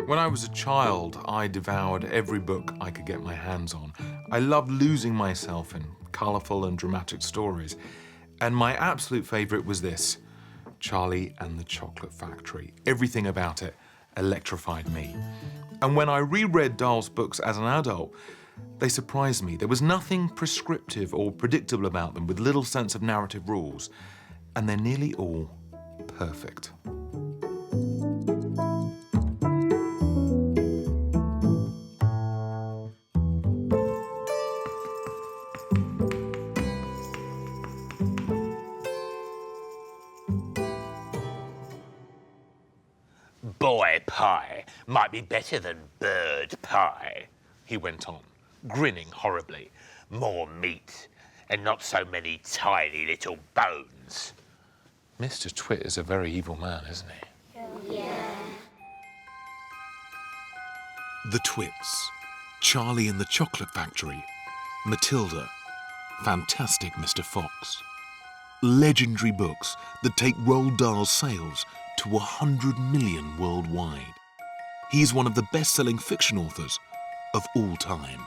When I was a child, I devoured every book I could get my hands on. I loved losing myself in colourful and dramatic stories. And my absolute favourite was this, Charlie and the Chocolate Factory. Everything about it electrified me. And when I reread Dahl's books as an adult, they surprised me. There was nothing prescriptive or predictable about them, with little sense of narrative rules. And they're nearly all perfect. Boy pie might be better than bird pie, he went on, grinning horribly. More meat and not so many tiny little bones. Mr. Twit is a very evil man, isn't he? Yeah. The Twits, Charlie and the Chocolate Factory, Matilda, Fantastic Mr. Fox. Legendary books that take Roald Dahl's sales to 100 million worldwide. He's one of the best-selling fiction authors of all time.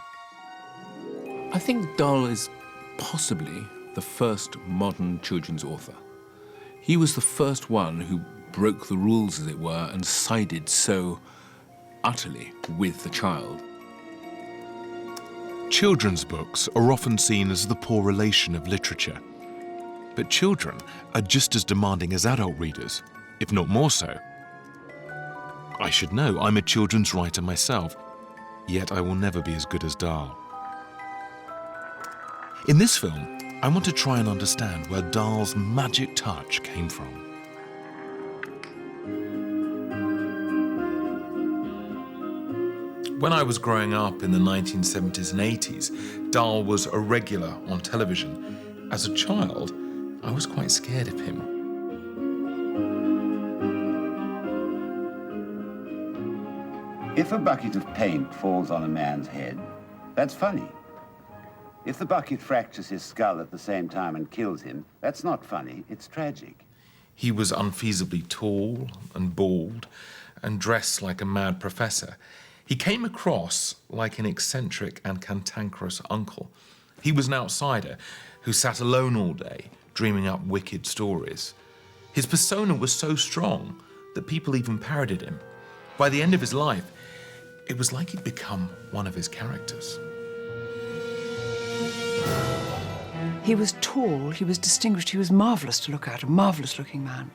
I think Dahl is possibly the first modern children's author. He was the first one who broke the rules, as it were, and sided so utterly with the child. Children's books are often seen as the poor relation of literature. But children are just as demanding as adult readers, if not more so. I should know, I'm a children's writer myself, yet I will never be as good as Dahl. In this film, I want to try and understand where Dahl's magic touch came from. When I was growing up in the 1970s and 80s, Dahl was a regular on television. As a child, I was quite scared of him. If a bucket of paint falls on a man's head, that's funny. If the bucket fractures his skull at the same time and kills him, that's not funny, it's tragic. He was unfeasibly tall and bald and dressed like a mad professor. He came across like an eccentric and cantankerous uncle. He was an outsider who sat alone all day, dreaming up wicked stories. His persona was so strong that people even parodied him. By the end of his life, it was like he'd become one of his characters. He was tall, he was distinguished, he was marvellous to look at, a marvellous-looking man.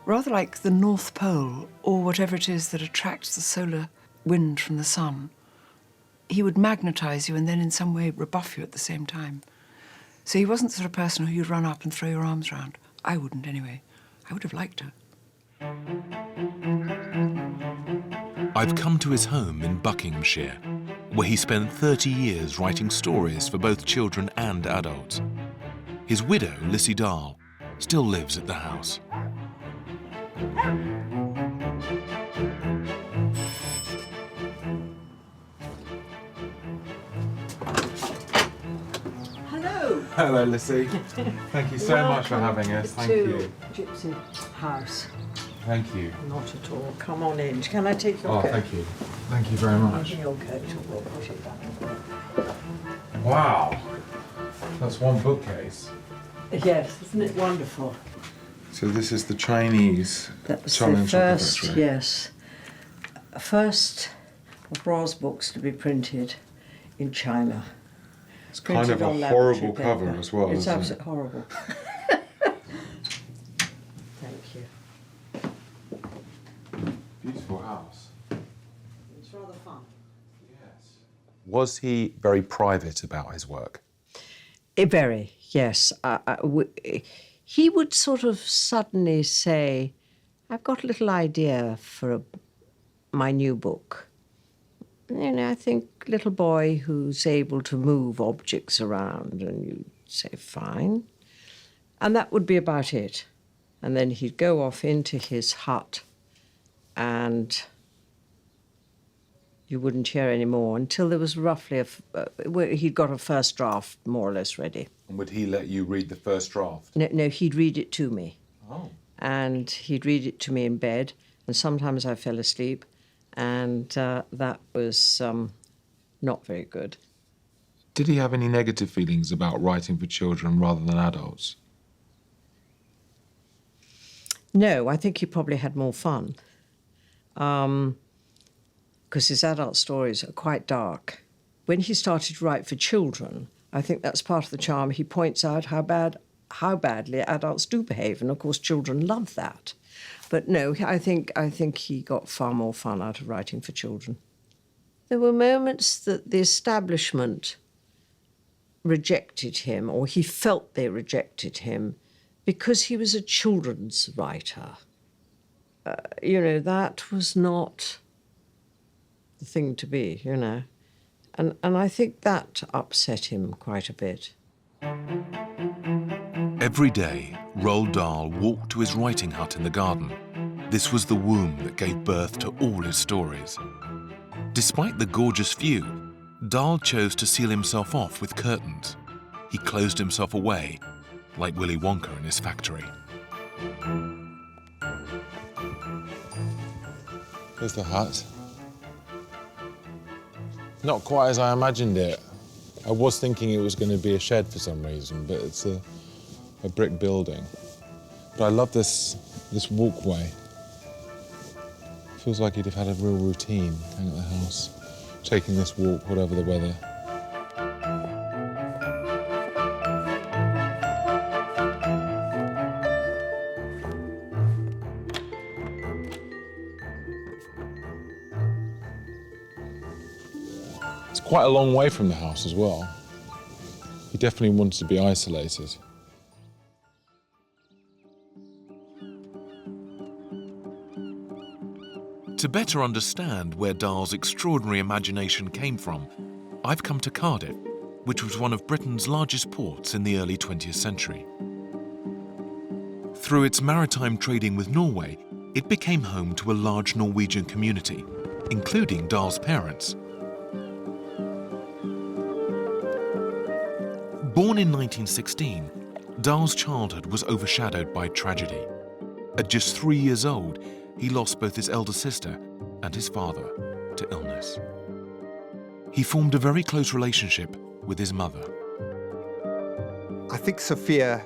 Rather like the North Pole, or whatever it is that attracts the solar wind from the sun. He would magnetise you and then in some way rebuff you at the same time. So he wasn't the sort of person who you'd run up and throw your arms around. I wouldn't, anyway. I would have liked to. I've come to his home in Buckinghamshire, where he spent 30 years writing stories for both children and adults. His widow, Sophie Dahl, still lives at the house. Hello. Hello, Lissy. Thank you so much for having us. Thank you. Gypsy House. Thank you. Not at all. Come on in. Can I take your coat? Thank you. Thank you very much. Your coat. We'll push it back. Wow. That's one bookcase. Yes, isn't it wonderful? So this is the Chinese That was Charlie the and Chocolate first, Factory. yes, first of Roald's books to be printed in China. It's kind of Printed a on horrible laboratory cover paper. as well, It's isn't it? absolutely horrible. Thank you. Beautiful house. It's rather fun. Yes. Was he very private about his work? Very, yes. He would sort of suddenly say, I've got a little idea for my new book. And I think little boy who's able to move objects around, and you'd say, fine. And that would be about it. And then he'd go off into his hut and you wouldn't hear any more until there was roughly he'd got a first draft more or less ready. And would he let you read the first draft? No, he'd read it to me. Oh. And he'd read it to me in bed, and sometimes I fell asleep, and that was not very good. Did he have any negative feelings about writing for children rather than adults? No, I think he probably had more fun, because his adult stories are quite dark. When he started to write for children, I think that's part of the charm. He points out how badly adults do behave, and of course children love that. But no, I think he got far more fun out of writing for children. There were moments that the establishment rejected him, or he felt they rejected him, because he was a children's writer. That was not the thing to be, And I think that upset him quite a bit. Every day, Roald Dahl walked to his writing hut in the garden. This was the womb that gave birth to all his stories. Despite the gorgeous view, Dahl chose to seal himself off with curtains. He closed himself away, like Willy Wonka in his factory. There's the hut. Not quite as I imagined it. I was thinking it was going to be a shed for some reason, but it's a brick building. But I love this walkway. Feels like he'd have had a real routine going at the house, taking this walk, whatever the weather. It's quite a long way from the house as well. He definitely wanted to be isolated. To better understand where Dahl's extraordinary imagination came from, I've come to Cardiff, which was one of Britain's largest ports in the early 20th century. Through its maritime trading with Norway, it became home to a large Norwegian community, including Dahl's parents. Born in 1916, Dahl's childhood was overshadowed by tragedy. At just 3 years old, he lost both his elder sister and his father to illness. He formed a very close relationship with his mother. I think Sophia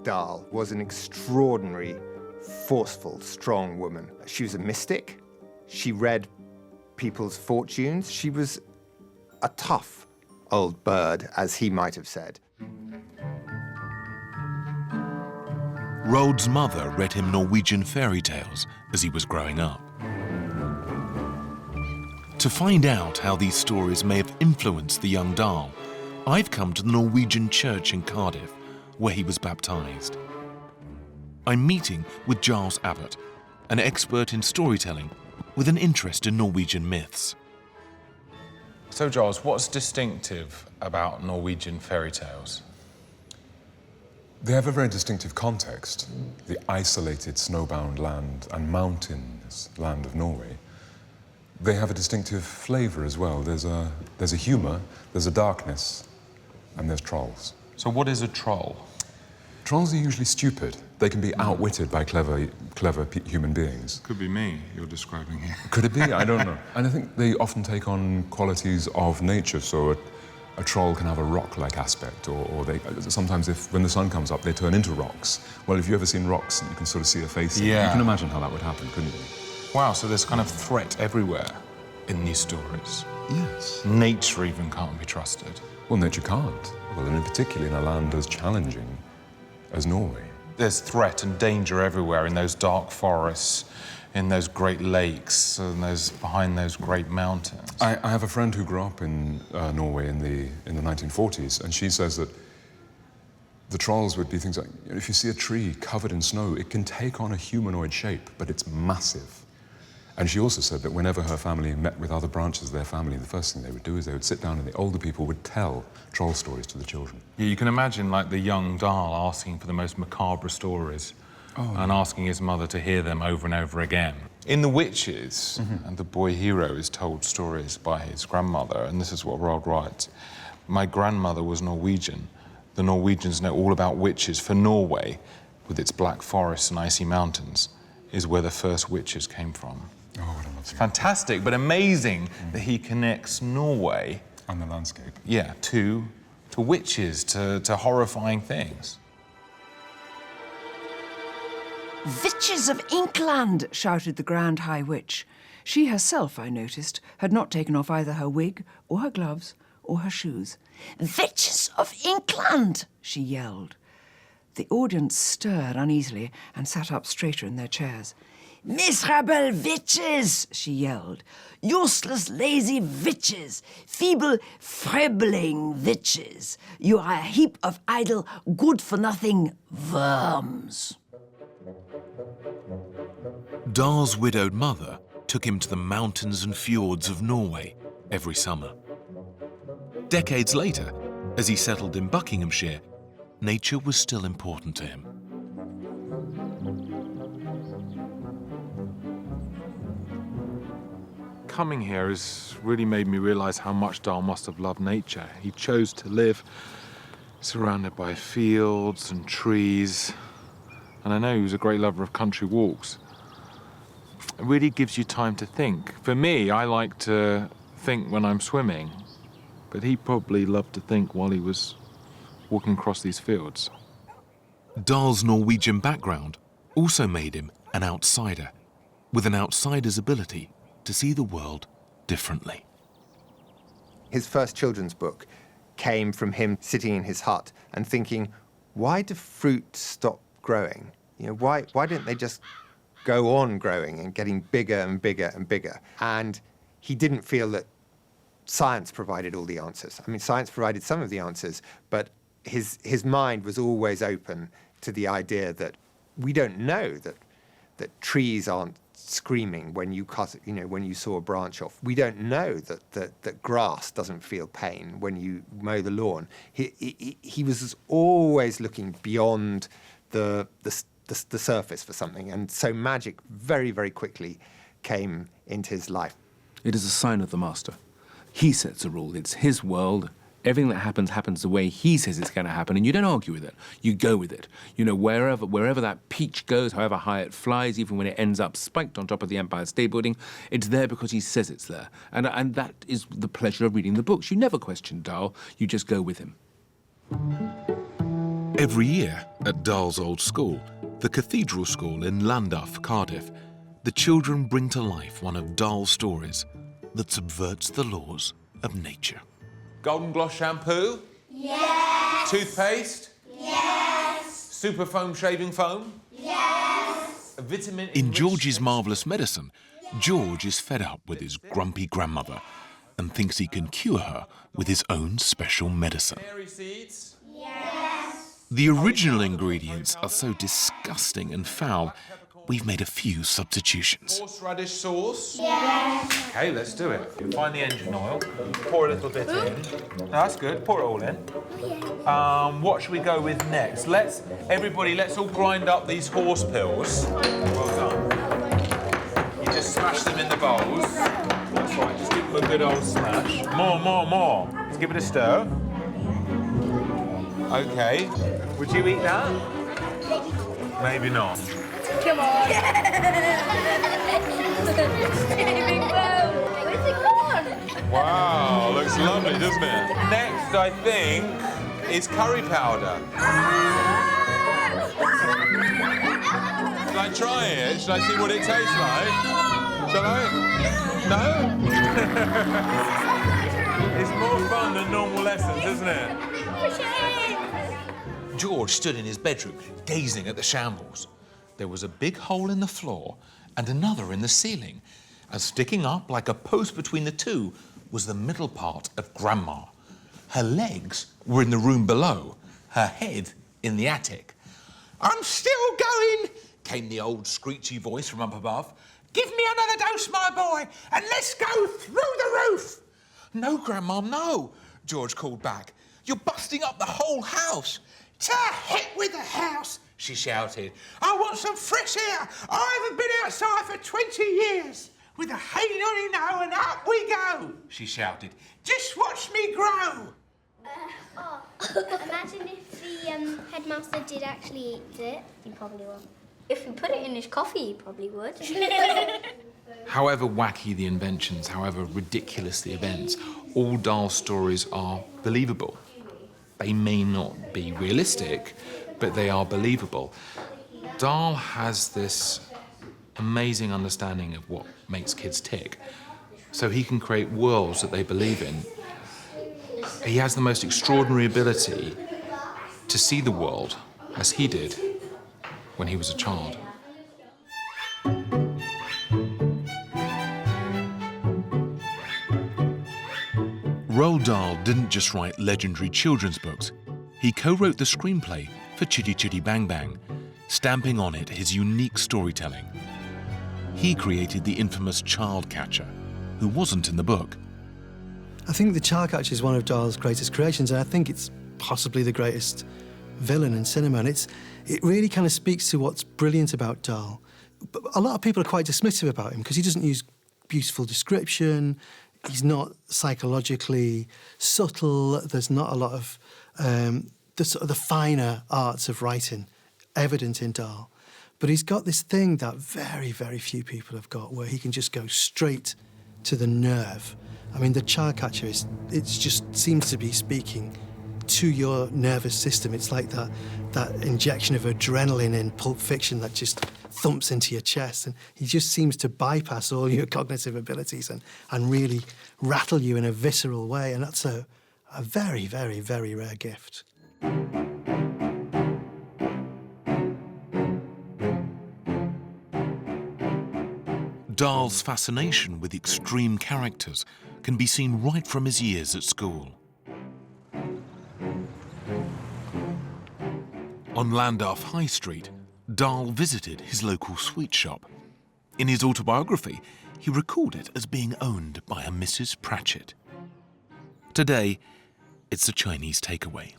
Dahl was an extraordinary, forceful, strong woman. She was a mystic. She read people's fortunes. She was a tough old bird, as he might have said. Roald's mother read him Norwegian fairy tales as he was growing up. To find out how these stories may have influenced the young Dahl, I've come to the Norwegian church in Cardiff, where he was baptized. I'm meeting with Giles Abbott, an expert in storytelling with an interest in Norwegian myths. So, Giles, what's distinctive about Norwegian fairy tales? They have a very distinctive context. The isolated snowbound land and mountainous land of Norway. They have a distinctive flavor as well. There's a humor, there's a darkness, and there's trolls. So what is a troll? Trolls are usually stupid. They can be outwitted by clever human beings. Could be me you're describing here. Could it be? I don't know. And I think they often take on qualities of nature. So a troll can have a rock-like aspect, or they sometimes, when the sun comes up, they turn into rocks. Well, if you've ever seen rocks and you can sort of see a face, you can imagine how that would happen, couldn't you? Wow, so there's kind of threat everywhere in these stories. Yes. Nature even can't be trusted. Well, nature can't. Well, and particularly in a land as challenging as Norway. There's threat and danger everywhere in those dark forests, in those great lakes, and behind those great mountains. I have a friend who grew up in Norway in the 1940s, and she says that the trolls would be things like, if you see a tree covered in snow, it can take on a humanoid shape, but it's massive. And she also said that whenever her family met with other branches of their family, the first thing they would do is they would sit down and the older people would tell troll stories to the children. Yeah, you can imagine like the young Dahl asking for the most macabre stories and asking his mother to hear them over and over again. In The Witches, and the boy hero is told stories by his grandmother, and this is what Roald writes. My grandmother was Norwegian. The Norwegians know all about witches, for Norway, with its black forests and icy mountains, is where the first witches came from. Oh, what a lovely. It's fantastic, but amazing that he connects Norway, And the landscape. yeah, to witches, to horrifying things. Witches of Inkland, shouted the Grand High Witch. She herself, I noticed, had not taken off either her wig or her gloves or her shoes. Witches of Inkland, she yelled. The audience stirred uneasily and sat up straighter in their chairs. Miserable witches, she yelled. Useless, lazy witches. Feeble, fribbling witches. You are a heap of idle, good-for-nothing worms. Dahl's widowed mother took him to the mountains and fjords of Norway every summer. Decades later, as he settled in Buckinghamshire, nature was still important to him. Coming here has really made me realise how much Dahl must have loved nature. He chose to live surrounded by fields and trees, and I know he was a great lover of country walks. It really gives you time to think. For me, I like to think when I'm swimming, but he probably loved to think while he was walking across these fields. Dahl's Norwegian background also made him an outsider, with an outsider's ability to see the world differently. His first children's book came from him sitting in his hut and thinking, why do fruit stop growing? You know, why don't they just go on growing and getting bigger and bigger and bigger? And he didn't feel that science provided all the answers. I mean, science provided some of the answers, but his mind was always open to the idea that we don't know that trees aren't screaming when you cut, you know, when you saw a branch off. We don't know that grass doesn't feel pain when you mow the lawn. He was always looking beyond the surface for something, and so magic very, very quickly came into his life. It is a sign of the master. He sets a rule. It's his world. Everything that happens the way he says it's going to happen, and you don't argue with it. You go with it. You know, wherever that peach goes, however high it flies, even when it ends up spiked on top of the Empire State Building, it's there because he says it's there. And that is the pleasure of reading the books. You never question Dahl. You just go with him. Every year at Dahl's old school, the Cathedral School in Llandaff, Cardiff, the children bring to life one of Dahl's stories that subverts the laws of nature. Golden Gloss shampoo? Yes. Toothpaste? Yes. Super foam shaving foam? Yes. A vitamin In George's Marvellous Medicine, George is fed up with his grumpy grandmother and thinks he can cure her with his own special medicine. Mary seeds? Yes. The original ingredients are so disgusting and foul, we've made a few substitutions. Horseradish sauce? Yes. Okay, let's do it. You find the engine oil, pour a little bit in. No, that's good, pour it all in. What should we go with next? Let's all grind up these horse pills. Well done. You just smash them in the bowls. That's right, just give them a good old smash. More. Let's give it a stir. Okay, would you eat that? Maybe not. Come on. Big bow. Where's it gone? Wow, looks lovely, doesn't it? Next, I think, is curry powder. Shall I try it? Shall I see what it tastes like? Shall I? No? It's more fun than normal lessons, isn't it? George stood in his bedroom, gazing at the shambles. There was a big hole in the floor and another in the ceiling, and sticking up like a post between the two was the middle part of Grandma. Her legs were in the room below, her head in the attic. "I'm still going," came the old screechy voice from up above. "Give me another dose, my boy, and let's go through the roof." "No, Grandma, no," George called back. "You're busting up the whole house." "To heck with the house," she shouted. "I want some fresh air. I haven't been outside for 20 years. With a hay on now and up we go," she shouted. "Just watch me grow." Imagine if the headmaster did actually eat it. He probably won't. If we put it in his coffee, he probably would. However wacky the inventions, however ridiculous the events, all Dahl's stories are believable. They may not be realistic, but they are believable. Dahl has this amazing understanding of what makes kids tick, so he can create worlds that they believe in. He has the most extraordinary ability to see the world as he did when he was a child. Roald Dahl didn't just write legendary children's books. He co-wrote the screenplay for Chitty Chitty Bang Bang, stamping on it his unique storytelling. He created the infamous child catcher, who wasn't in the book. I think the child catcher is one of Dahl's greatest creations, and I think it's possibly the greatest villain in cinema. And it really kind of speaks to what's brilliant about Dahl. But a lot of people are quite dismissive about him because he doesn't use beautiful description. He's not psychologically subtle. There's not a lot of the finer arts of writing evident in Dahl. But he's got this thing that very, very few people have got, where he can just go straight to the nerve. I mean, the child catcher it just seems to be speaking to your nervous system. It's like that injection of adrenaline in Pulp Fiction that just thumps into your chest, and he just seems to bypass all your cognitive abilities and really rattle you in a visceral way, and that's a very, very, very rare gift. Dahl's fascination with extreme characters can be seen right from his years at school. On Llandaff High Street, Dahl visited his local sweet shop. In his autobiography, he recalled it as being owned by a Mrs. Pratchett. Today, it's a Chinese takeaway.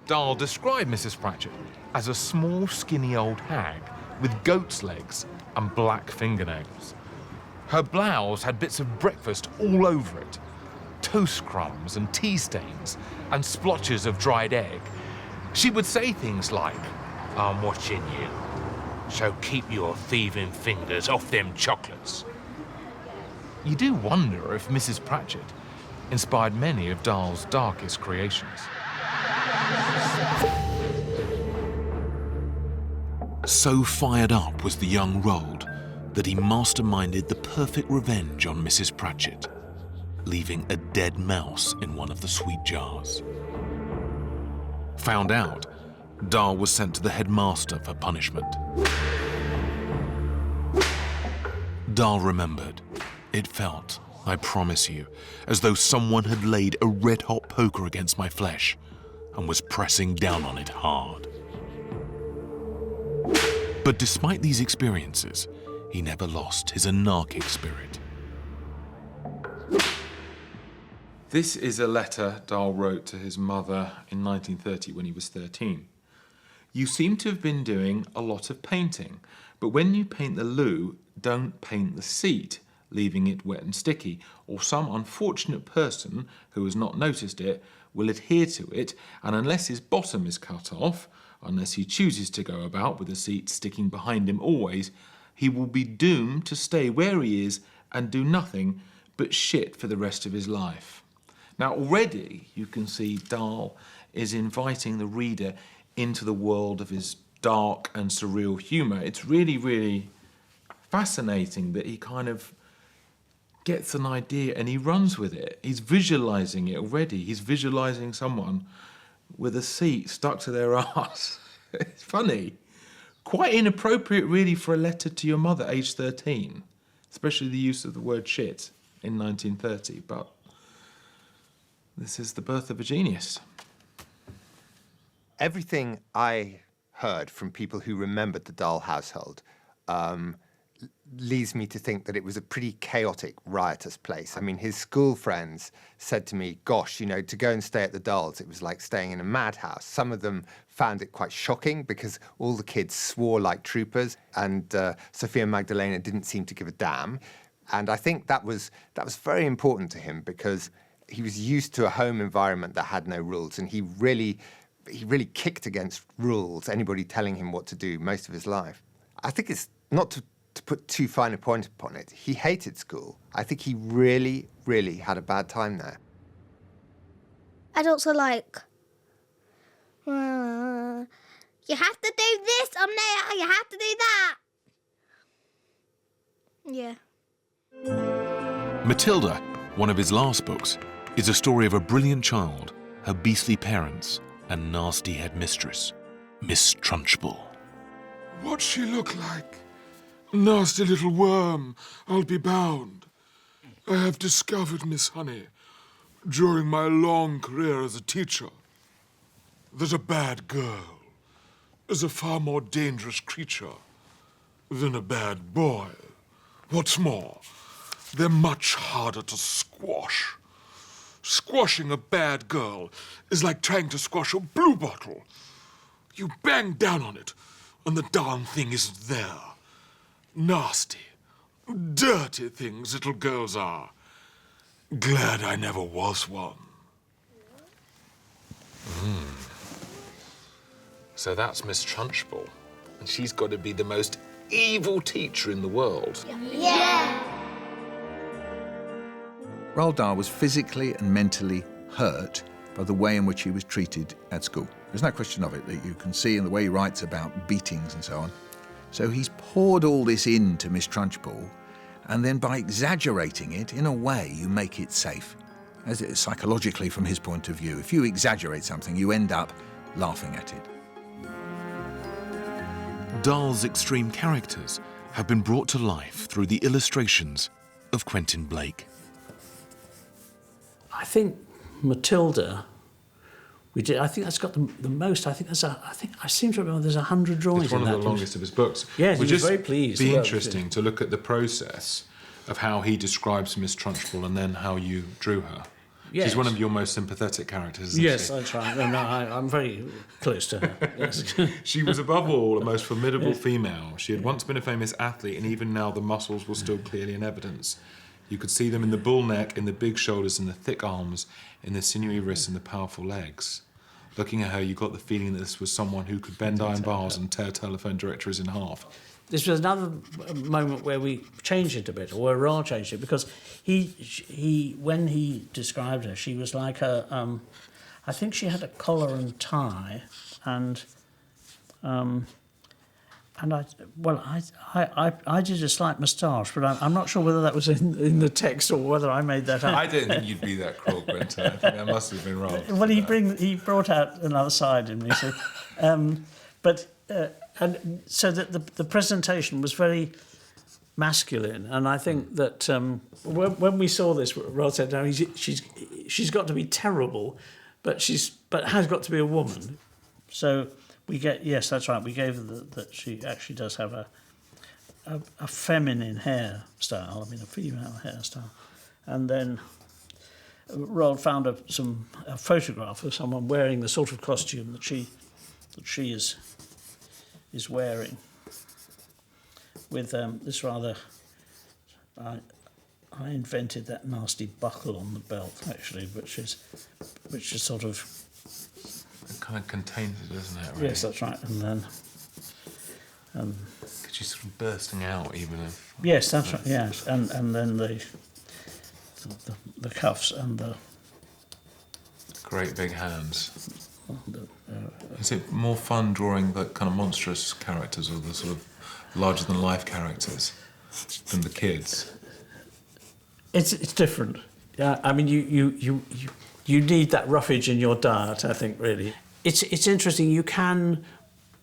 Dahl described Mrs. Pratchett as a small, skinny old hag with goat's legs and black fingernails. Her blouse had bits of breakfast all over it, toast crumbs and tea stains and splotches of dried egg. She would say things like, I'm watching you, so keep your thieving fingers off them chocolates. You do wonder if Mrs. Pratchett inspired many of Dahl's darkest creations. So fired up was the young Roald that he masterminded the perfect revenge on Mrs. Pratchett, leaving a dead mouse in one of the sweet jars. Found out, Dahl was sent to the headmaster for punishment. Dahl remembered. It felt, I promise you, as though someone had laid a red-hot poker against my flesh and was pressing down on it hard. But despite these experiences, he never lost his anarchic spirit. This is a letter Dahl wrote to his mother in 1930 when he was 13. You seem to have been doing a lot of painting, but when you paint the loo, don't paint the seat, leaving it wet and sticky, or some unfortunate person who has not noticed it will adhere to it, and unless his bottom is cut off, unless he chooses to go about with the seat sticking behind him always, he will be doomed to stay where he is and do nothing but shit for the rest of his life. Now already you can see Dahl is inviting the reader into the world of his dark and surreal humour. It's really, really fascinating that he kind of gets an idea and he runs with it. He's visualising it already. He's visualising someone with a seat stuck to their arse. It's funny. Quite inappropriate, really, for a letter to your mother, aged 13, especially the use of the word shit in 1930, but this is the birth of a genius. Everything I heard from people who remembered the Dahl household leads me to think that it was a pretty chaotic, riotous place. I mean, his school friends said to me, gosh, you know, to go and stay at the Dahls, it was like staying in a madhouse. Some of them found it quite shocking because all the kids swore like troopers, and Sophia Magdalena didn't seem to give a damn. And I think that was very important to him because he was used to a home environment that had no rules, and he really he really kicked against rules, anybody telling him what to do most of his life. I think it's not to put too fine a point upon it. He hated school. I think he really, really had a bad time there. Adults are like, you have to do this, you have to do that. Yeah. Matilda, one of his last books, is a story of a brilliant child, her beastly parents, and nasty headmistress, Miss Trunchbull. What's she look like? Nasty little worm, I'll be bound. I have discovered, Miss Honey, during my long career as a teacher, that a bad girl is a far more dangerous creature than a bad boy. What's more, they're much harder to squash. Squashing a bad girl is like trying to squash a bluebottle. You bang down on it, and the darn thing is there. Nasty, dirty things little girls are. Glad I never was one. So that's Miss Trunchbull, and she's got to be the most evil teacher in the world. Yeah. Roald Dahl was physically and mentally hurt by the way in which he was treated at school. There's no question of it, that you can see in the way he writes about beatings and so on. So he's poured all this into Miss Trunchbull, and then by exaggerating it, in a way, you make it safe. As it is psychologically from his point of view. If you exaggerate something, you end up laughing at it. Dahl's extreme characters have been brought to life through the illustrations of Quentin Blake. I think Matilda, I think that's got the most. I seem to remember there's 100 drawings. It's one of the longest of his books. Yes, Would he was very pleased. Be interesting to look at the process of how he describes Miss Trunchbull and then how you drew her. Yes. She's one of your most sympathetic characters, isn't Yes, she? that's right. No, I'm very close to her. Yes. She was above all a most formidable female. She had once been a famous athlete, and even now the muscles were still clearly in evidence. You could see them in the bull neck, in the big shoulders, in the thick arms, in the sinewy wrists and the powerful legs. Looking at her, you got the feeling that this was someone who could bend iron bars and tear telephone directories in half. This was another moment where we changed it a bit, or where Roald changed it, because he when he described her, she was like a, I think she had a collar and tie, and I did a slight moustache, but I'm not sure whether that was in the text or whether I made that up. I didn't think you'd be that cruel, Quentin. I think that must have been wrong. Well, he brought out another side in me, so, and so that the presentation was very masculine, and I think that when we saw this, Rod said, "No, she's got to be terrible, but has got to be a woman." So we get, yes, that's right. We gave her that she actually does have a feminine hairstyle. I mean, a female hairstyle, and then Rod found a photograph of someone wearing the sort of costume that she is wearing, with this rather. I invented that nasty buckle on the belt, actually, which is sort of. It kind of contains it, doesn't it? Really? Yes, that's right. And then. Because she's sort of bursting out, even if. Yes, that's right. Yes, and then the cuffs and the. Great big hands. Is it more fun drawing the kind of monstrous characters or the sort of larger-than-life characters than the kids? It's different. Yeah, I mean, you need that roughage in your diet, I think, really. It's interesting. You can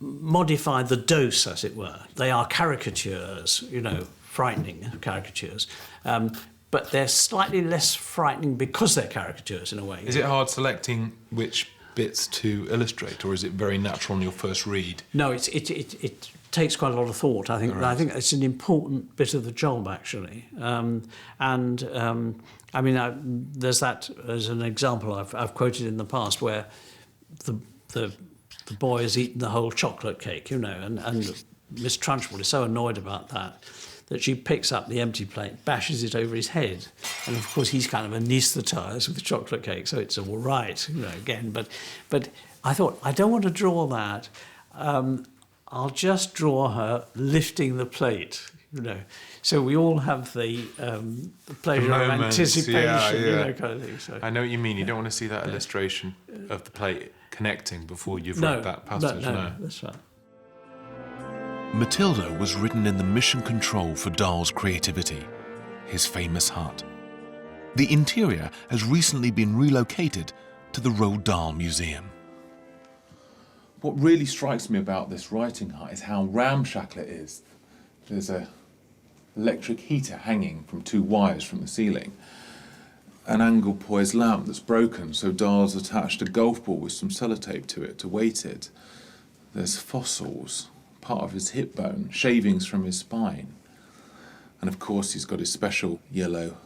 modify the dose, as it were. They are caricatures, frightening caricatures. But they're slightly less frightening because they're caricatures, in a way. Is it hard selecting which bits to illustrate, or is it very natural on your first read? No, it takes quite a lot of thought. I think Right. I think it's an important bit of the job, actually. I mean, there's that as an example I've quoted in the past, where the boy has eaten the whole chocolate cake, and Miss Trunchbull is so annoyed about that she picks up the empty plate, bashes it over his head, and of course he's kind of anaesthetised with the chocolate cake, so it's all right, again. But I thought, I don't want to draw that. I'll just draw her lifting the plate, you know. So we all have the pleasure of anticipation, you know, kind of thing. So, I know what you mean. You don't want to see that illustration of the plate connecting before you've read that passage. No, that's right. Matilda was written in the mission control for Dahl's creativity, his famous hut. The interior has recently been relocated to the Roald Dahl Museum. What really strikes me about this writing hut is how ramshackle it is. There's a electric heater hanging from 2 wires from the ceiling. An angle-poised lamp that's broken, so Dahl's attached a golf ball with some sellotape to it to weight it. There's fossils, part of his hip bone, shavings from his spine. And of course he's got his special yellow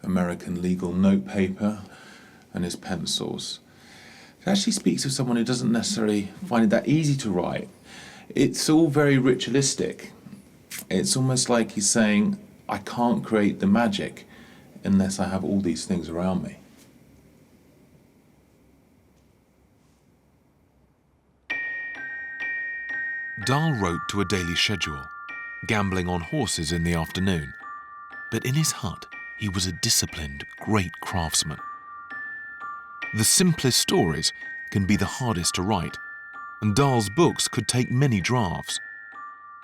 American legal notepaper and his pencils. It actually speaks of someone who doesn't necessarily find it that easy to write. It's all very ritualistic. It's almost like he's saying, I can't create the magic unless I have all these things around me. Dahl wrote to a daily schedule, gambling on horses in the afternoon. But in his hut, he was a disciplined, great craftsman. The simplest stories can be the hardest to write, and Dahl's books could take many drafts.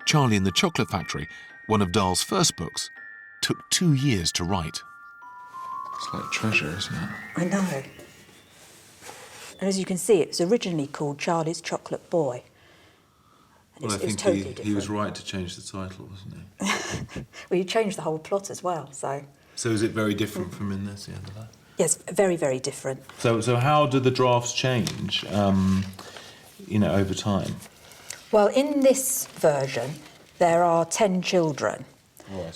Charlie and the Chocolate Factory, one of Dahl's first books, took 2 years to write. It's like treasure, isn't it? I know. And as you can see, it was originally called Charlie's Chocolate Boy. And Well, I think totally he was right to change the title, wasn't he? Well, you changed the whole plot as well, so... So is it very different from in this? Yeah, Yes, very, very different. So how do the drafts change, over time? Well, in this version, there are 10 children.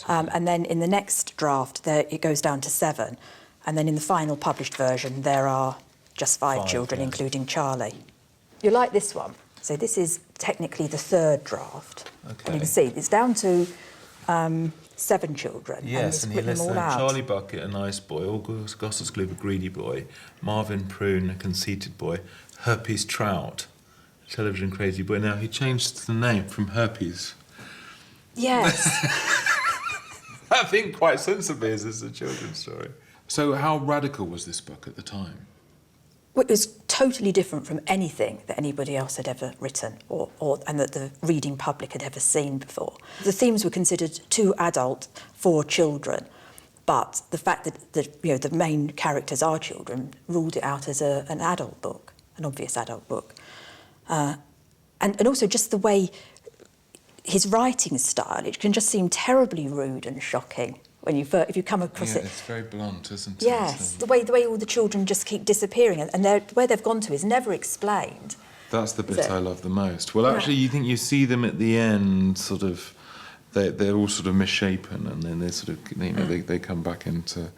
And then in the next draft, it goes down to 7. And then in the final published version, there are just 5 children, including Charlie. You like this one? So this is technically the 3rd draft. Okay. And you can see it's down to 7 children. Yes, and he lists them all out. Charlie Bucket, a nice boy, Augustus Gloop, a greedy boy, Marvin Prune, a conceited boy, Herpes Trout, television crazy boy. Now, he changed the name from Herpes. Yes. I think quite sensibly, as it's a children's story. So how radical was this book at the time? Well, it was totally different from anything that anybody else had ever written and that the reading public had ever seen before. The themes were considered too adult for children, but the fact that the main characters are children ruled it out as an adult book, an obvious adult book. And also just the way his writing style, it can just seem terribly rude and shocking when if you come across it. It's very blunt, isn't it? Yes, the way all the children just keep disappearing, and where they've gone to is never explained. That's the bit I love the most. Well, actually, you think you see them at the end, sort of, they're all sort of misshapen, and then they sort of, they come back into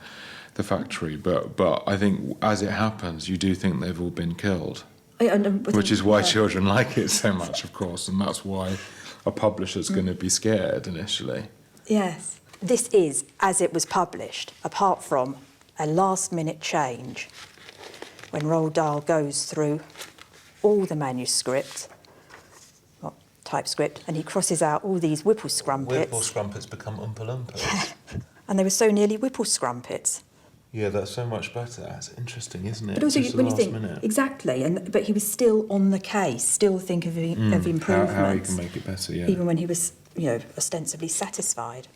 the factory. But I think as it happens, you do think they've all been killed, which is why children like it so much, of course, and that's why a publisher's going to be scared initially. Yes. This is as it was published, apart from a last-minute change when Roald Dahl goes through all the manuscript, typescript, and he crosses out all these whipple scrumpets. Whipple scrumpets become Oompa Loompas. And they were so nearly whipple scrumpets. Yeah, that's so much better. That's interesting, isn't it? But also, just when you think minute. exactly, but he was still on the case, still thinking of improvements. How he can make it better, yeah. Even when he was, ostensibly satisfied.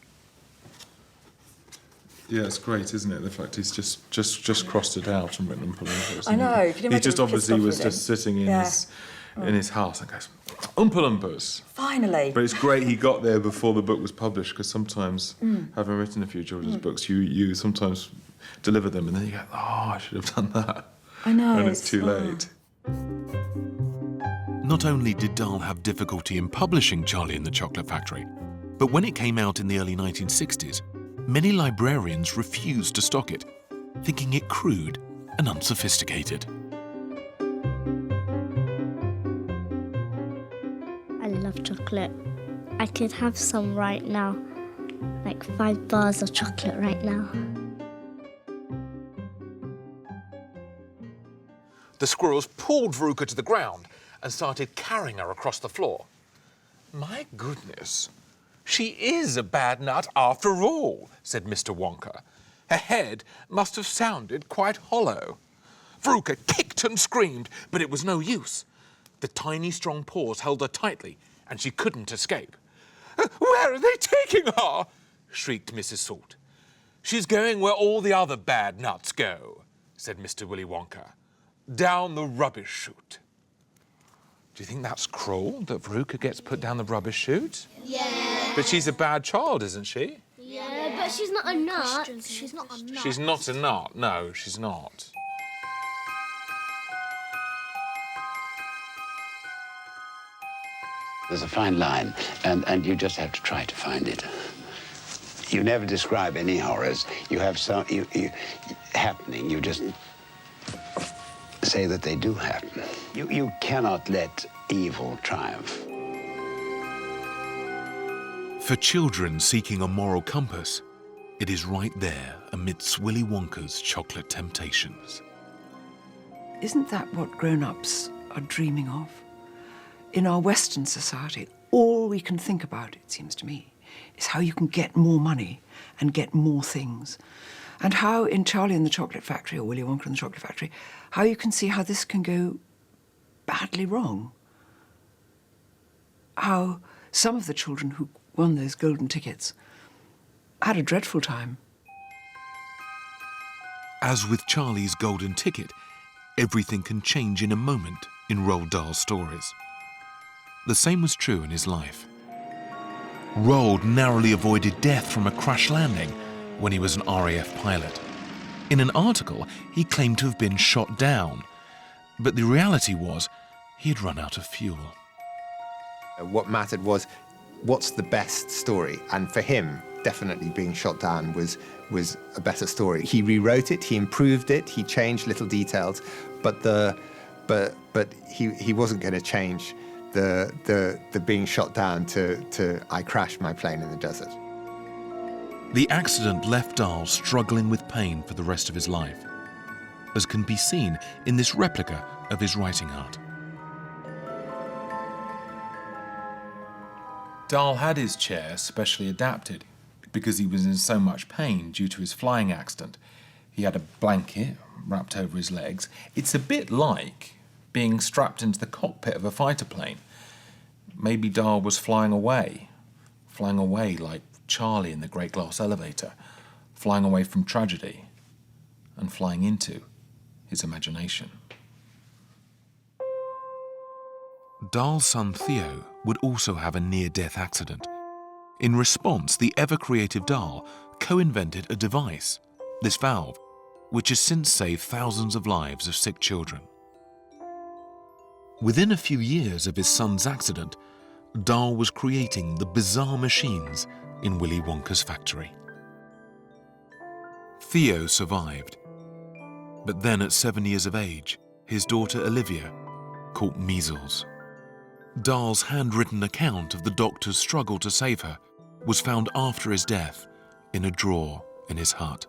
Yeah, it's great, isn't it? The fact he's just crossed it out and written Oompa Loompas. I know. Can you he just imagine obviously was Christopher just sitting in his house and goes, Oompa Loompas. Finally. But it's great he got there before the book was published, because sometimes, having written a few children's books, you sometimes deliver them and then you go, I should have done that. I know. And it's too late. Not only did Dahl have difficulty in publishing Charlie and the Chocolate Factory, but when it came out in the early 1960s, many librarians refused to stock it, thinking it crude and unsophisticated. I love chocolate. I could have some right now, like 5 bars of chocolate right now. The squirrels pulled Veruca to the ground and started carrying her across the floor. My goodness, she is a bad nut after all, said Mr. Wonka. Her head must have sounded quite hollow. Veruca kicked and screamed, but it was no use. The tiny, strong paws held her tightly, and she couldn't escape. Where are they taking her? Shrieked Mrs. Salt. She's going where all the other bad nuts go, said Mr. Willy Wonka. Down the rubbish chute. Do you think that's cruel, that Veruca gets put down the rubbish chute? Yeah. But she's a bad child, isn't she? Yeah, but she's not a nut. She's not a nut. She's not a nut. No, she's not. There's a fine line, and you just have to try to find it. You never describe any horrors. You have some happening. You just say that they do happen. You cannot let evil triumph. For children seeking a moral compass, it is right there amidst Willy Wonka's chocolate temptations. Isn't that what grown-ups are dreaming of? In our Western society, all we can think about, it seems to me, is how you can get more money and get more things. And how in Charlie and the Chocolate Factory, or Willy Wonka and the Chocolate Factory, how you can see how this can go badly wrong. How some of the children who won those golden tickets had a dreadful time. As with Charlie's golden ticket, everything can change in a moment in Roald Dahl's stories. The same was true in his life. Roald narrowly avoided death from a crash landing when he was an RAF pilot. In an article, he claimed to have been shot down, but the reality was he had run out of fuel. What mattered was, what's the best story? And for him, definitely being shot down was a better story. He rewrote it, he improved it, he changed little details, but he wasn't going to change the being shot down to I crashed my plane in the desert. The accident left Dahl struggling with pain for the rest of his life, as can be seen in this replica of his writing hut. Dahl had his chair specially adapted because he was in so much pain due to his flying accident. He had a blanket wrapped over his legs. It's a bit like being strapped into the cockpit of a fighter plane. Maybe Dahl was flying away like Charlie in the Great Glass Elevator, flying away from tragedy and flying into his imagination. Dahl's son Theo would also have a near-death accident. In response, the ever-creative Dahl co-invented a device, this valve, which has since saved thousands of lives of sick children. Within a few years of his son's accident, Dahl was creating the bizarre machines in Willy Wonka's factory. Theo survived, but then at 7 years of age, his daughter Olivia caught measles. Dahl's handwritten account of the doctor's struggle to save her was found after his death in a drawer in his hut.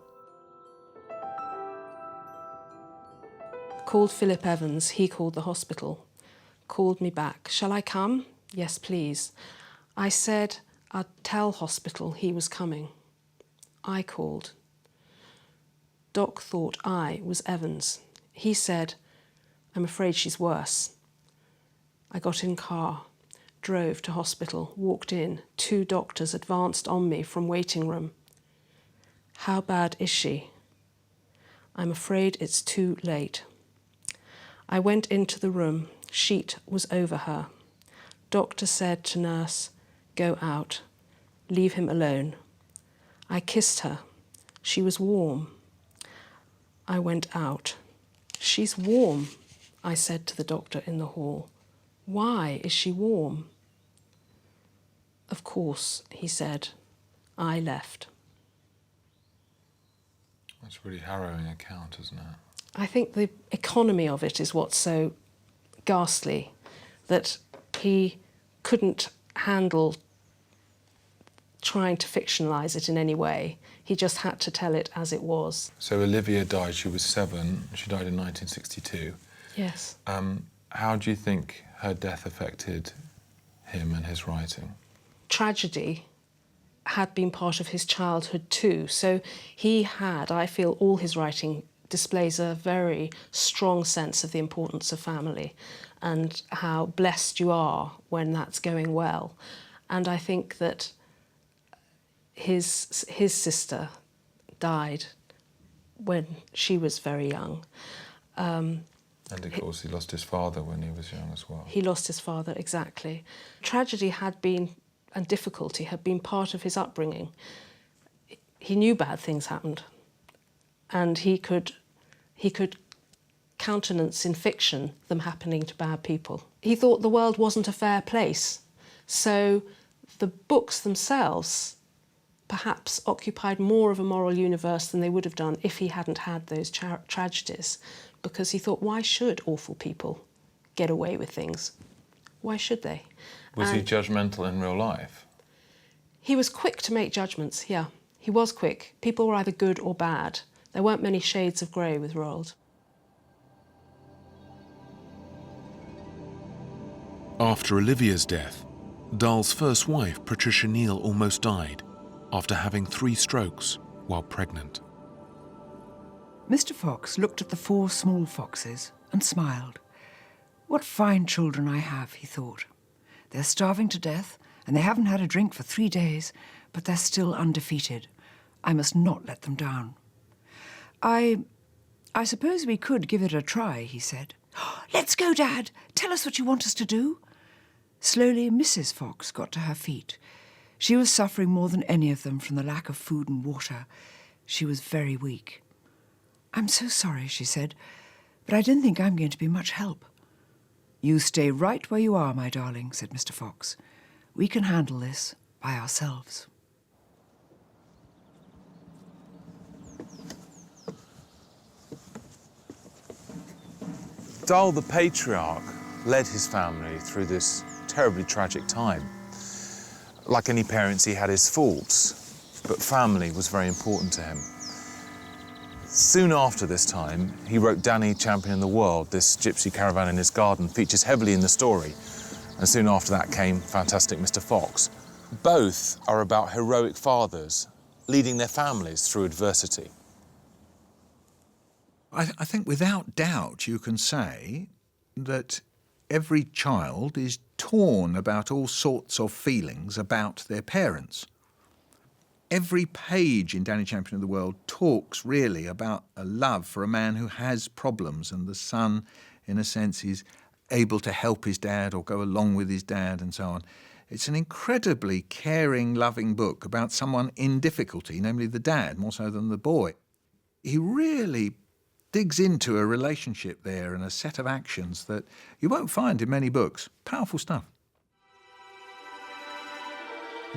Called Philip Evans, he called the hospital. Called me back. Shall I come? Yes, please. I said I'd tell hospital he was coming. I called. Doc thought I was Evans. He said, I'm afraid she's worse. I got in car, drove to hospital, walked in. 2 doctors advanced on me from waiting room. How bad is she? I'm afraid it's too late. I went into the room. Sheet was over her. Doctor said to nurse, go out. Leave him alone. I kissed her. She was warm. I went out. She's warm, I said to the doctor in the hall. Why is she warm? Of course, he said. I left. That's a really harrowing account, isn't it? I think the economy of it is what's so ghastly, that he couldn't handle trying to fictionalise it in any way. He just had to tell it as it was. So Olivia died, she was 7, she died in 1962. Yes. How do you think her death affected him and his writing? Tragedy had been part of his childhood too. So he had, I feel, all his writing displays a very strong sense of the importance of family and how blessed you are when that's going well. And I think that his sister died when she was very young. And of course he lost his father when he was young as well. He lost his father, exactly. Tragedy had been, and difficulty had been part of his upbringing. He knew bad things happened, and he could countenance in fiction them happening to bad people. He thought the world wasn't a fair place, so the books themselves perhaps occupied more of a moral universe than they would have done if he hadn't had those tragedies, because he thought, why should awful people get away with things? Why should they? Was he judgmental in real life? He was quick to make judgments, yeah. He was quick. People were either good or bad. There weren't many shades of grey with Roald. After Olivia's death, Dahl's first wife, Patricia Neal, almost died after having 3 strokes while pregnant. Mr. Fox looked at the 4 small foxes and smiled. What fine children I have, he thought. They're starving to death, and they haven't had a drink for 3 days, but they're still undefeated. I must not let them down. I suppose we could give it a try, he said. Let's go, Dad. Tell us what you want us to do. Slowly, Mrs. Fox got to her feet. She was suffering more than any of them from the lack of food and water. She was very weak. I'm so sorry, she said, but I don't think I'm going to be much help. You stay right where you are, my darling, said Mr. Fox. We can handle this by ourselves. Dahl the patriarch led his family through this terribly tragic time. Like any parents, he had his faults, but family was very important to him. Soon after this time, he wrote Danny, Champion of the World. This gypsy caravan in his garden features heavily in the story. And soon after that came Fantastic Mr. Fox. Both are about heroic fathers leading their families through adversity. I think without doubt you can say that every child is torn about all sorts of feelings about their parents. Every page in Danny Champion of the World talks really about a love for a man who has problems, and the son, in a sense, is able to help his dad or go along with his dad and so on. It's an incredibly caring, loving book about someone in difficulty, namely the dad, more so than the boy. He really digs into a relationship there and a set of actions that you won't find in many books. Powerful stuff.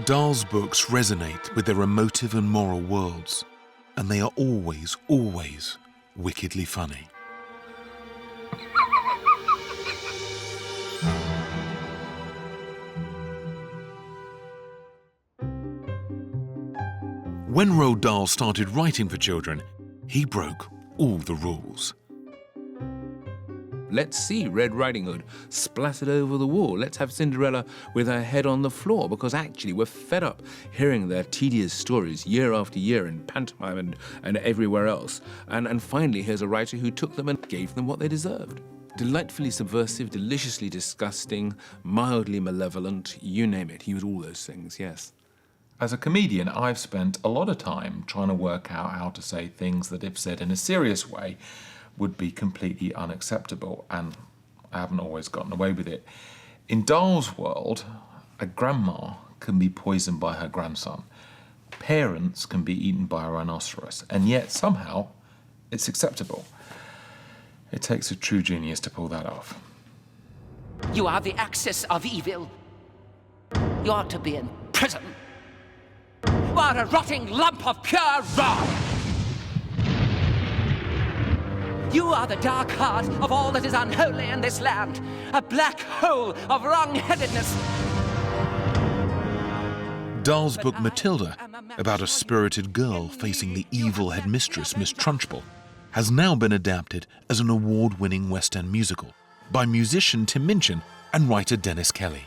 Dahl's books resonate with their emotive and moral worlds, and they are always, always wickedly funny. When Roald Dahl started writing for children, he broke all the rules. Let's see Red Riding Hood splattered over the wall. Let's have Cinderella with her head on the floor, because actually we're fed up hearing their tedious stories year after year in pantomime and everywhere else. And finally, here's a writer who took them and gave them what they deserved. Delightfully subversive, deliciously disgusting, mildly malevolent, you name it. He was all those things, yes. As a comedian, I've spent a lot of time trying to work out how to say things that, if said in a serious way, would be completely unacceptable, and I haven't always gotten away with it. In Dahl's world, a grandma can be poisoned by her grandson. Parents can be eaten by a rhinoceros, and yet somehow it's acceptable. It takes a true genius to pull that off. You are the axis of evil. You ought to be in prison. You are a rotting lump of pure rot. You are the dark heart of all that is unholy in this land, a black hole of wrong-headedness. Dahl's book Matilda, about a spirited girl facing the evil headmistress, Miss Trunchbull, has now been adapted as an award-winning West End musical by musician Tim Minchin and writer Dennis Kelly.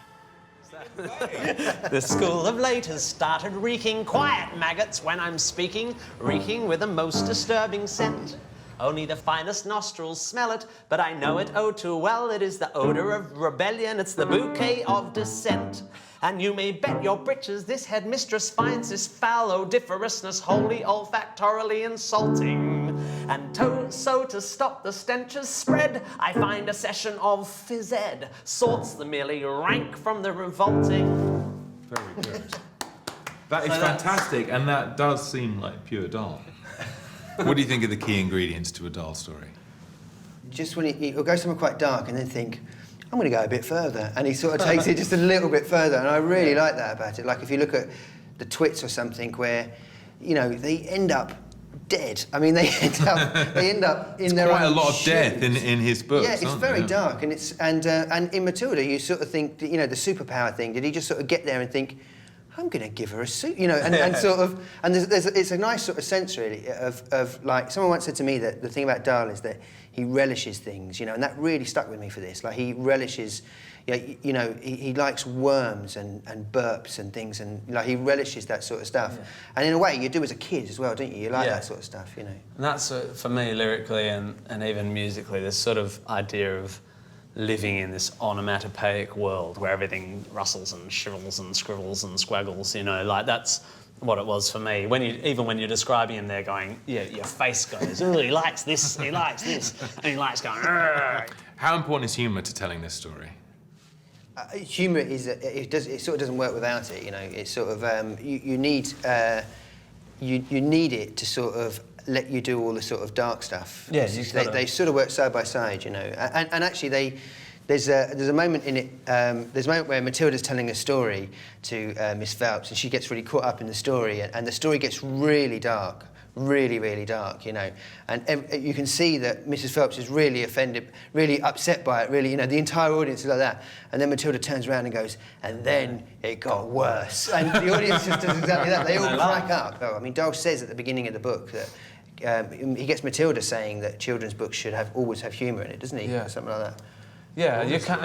The school of late has started reeking. Quiet, maggots, when I'm speaking. Reeking with a most disturbing scent. Only the finest nostrils smell it, but I know it oh too well. It is the odour of rebellion, it's the bouquet of dissent. And you may bet your britches this headmistress finds this foul odoriferousness wholly olfactorily insulting. And so to stop the stenches spread, I find a session of phys ed sorts the merely rank from the revolting. Very good. That is fantastic, and that does seem like pure Dahl. What do you think are the key ingredients to a Dahl story? Just when he'll go somewhere quite dark and then think, I'm going to go a bit further. And he sort of takes it just a little bit further. And I really like that about it. Like if you look at the Twits or something where, you know, they end up dead. I mean, they end up in their own quite a lot of shoes. death in his books. Yeah, it's very dark. And and in Matilda, you sort of think, you know, the superpower thing, did he just sort of get there and think, I'm going to give her a suit, you know, and sort of, and it's a nice sort of sense really of like, someone once said to me that the thing about Dahl is that he relishes things, you know, and that really stuck with me for this. Like he relishes, you know, he likes worms and burps and things, and like he relishes that sort of stuff. Yeah. And in a way, you do as a kid as well, don't you? You like that sort of stuff, you know. And that's, for me, lyrically and even musically, this sort of idea of living in this onomatopoeic world where everything rustles and shrivels and scribbles and squaggles, you know, like that's what it was for me. Even when you're describing him, they're going, yeah, your face goes, oh, he likes this, and he likes going, Argh. How important is humour to telling this story? Humour is, it sort of doesn't work without it, you know. It's sort of, you need it to sort of let you do all the sort of dark stuff. Yeah, they sort of work side by side, you know. And actually, there's a moment in it. There's a moment where Matilda's telling a story to Miss Phelps, and she gets really caught up in the story, and the story gets really dark, really dark, you know. And you can see that Mrs. Phelps is really offended, really upset by it. Really, you know, the entire audience is like that. And then Matilda turns around and goes, and then it got worse. And the audience just does exactly that. They all crack up. Oh, I mean, Dahl says at the beginning of the book that. He gets Matilda saying that children's books should always have humour in it, doesn't he? Yeah. Something like that. Yeah, you can't.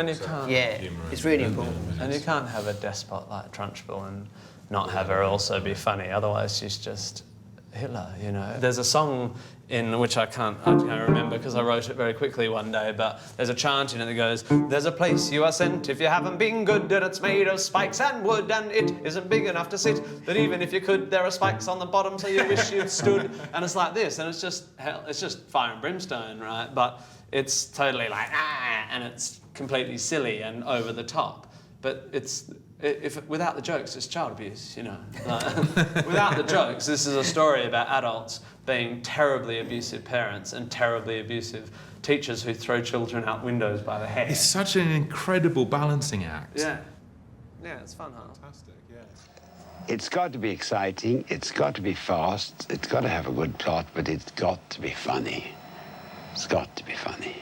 Yeah, it's really important. And you can't have a despot like Trunchbull and not have her also be funny. Otherwise, she's just Hitler, you know. There's a song in which I can't remember because I wrote it very quickly one day, but there's a chant in it that goes, there's a place you are sent if you haven't been good, and it's made of spikes and wood, and it isn't big enough to sit, but even if you could, there are spikes on the bottom so you wish you'd stood. And it's like this, and it's just hell, it's just fire and brimstone, right? But it's totally like, and it's completely silly and over the top. But without the jokes, it's child abuse, you know. Like, without the jokes, this is a story about adults being terribly abusive parents and terribly abusive teachers who throw children out windows by the head. It's such an incredible balancing act. Yeah. Yeah, it's fun, huh? Fantastic, yeah. It's got to be exciting, it's got to be fast, it's got to have a good plot, but it's got to be funny. It's got to be funny.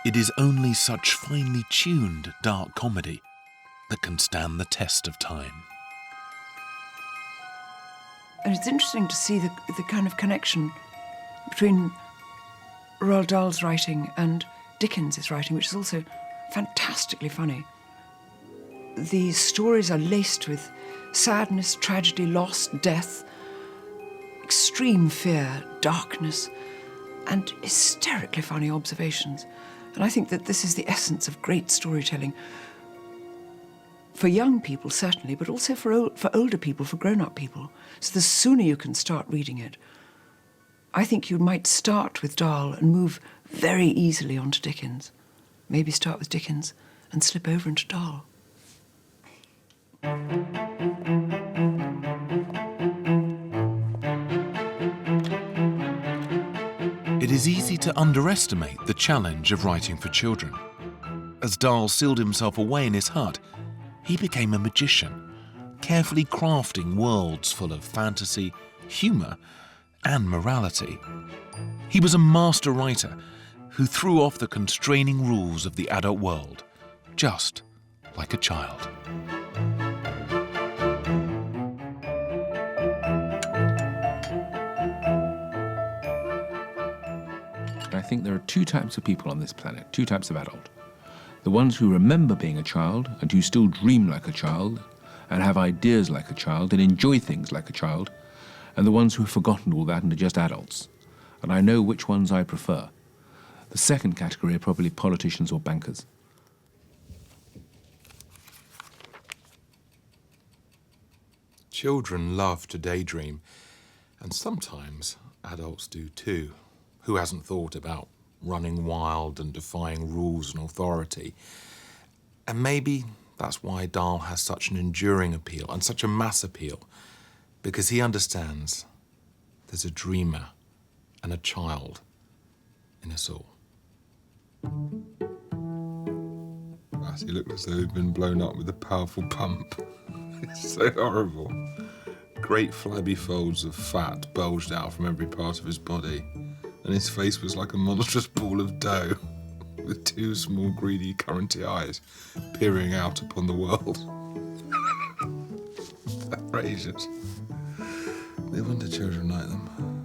It is only such finely tuned dark comedy that can stand the test of time. And it's interesting to see the kind of connection between Roald Dahl's writing and Dickens's writing, which is also fantastically funny. These stories are laced with sadness, tragedy, loss, death, extreme fear, darkness, and hysterically funny observations. And I think that this is the essence of great storytelling. For young people, certainly, but also for older people, for grown-up people. So the sooner you can start reading it, I think you might start with Dahl and move very easily onto Dickens. Maybe start with Dickens and slip over into Dahl. It is easy to underestimate the challenge of writing for children. As Dahl sealed himself away in his hut, he became a magician, carefully crafting worlds full of fantasy, humour, and morality. He was a master writer who threw off the constraining rules of the adult world, just like a child. And I think there are two types of people on this planet, two types of adult. The ones who remember being a child and who still dream like a child and have ideas like a child and enjoy things like a child, and the ones who have forgotten all that and are just adults. And I know which ones I prefer. The second category are probably politicians or bankers. Children love to daydream, and sometimes adults do too. Who hasn't thought about running wild and defying rules and authority? And maybe that's why Dahl has such an enduring appeal and such a mass appeal, because he understands there's a dreamer and a child in us all. He looked as though he'd been blown up with a powerful pump. It's so horrible. Great flabby folds of fat bulged out from every part of his body, and his face was like a monstrous ball of dough, with two small, greedy, curranty eyes peering out upon the world. Outrageous. No wonder children like them.